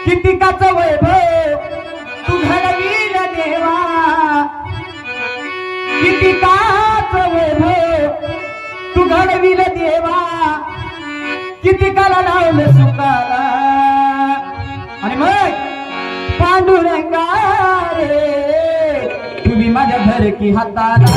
कितिकाचं वैभव तू घडवील देवा, कितिकाचं वैभव तू घडवील देवा, कितिकाला लावलं सुखाला आणि मग पांडुरंगा रे तुम्ही माझ्या धरकी हाताला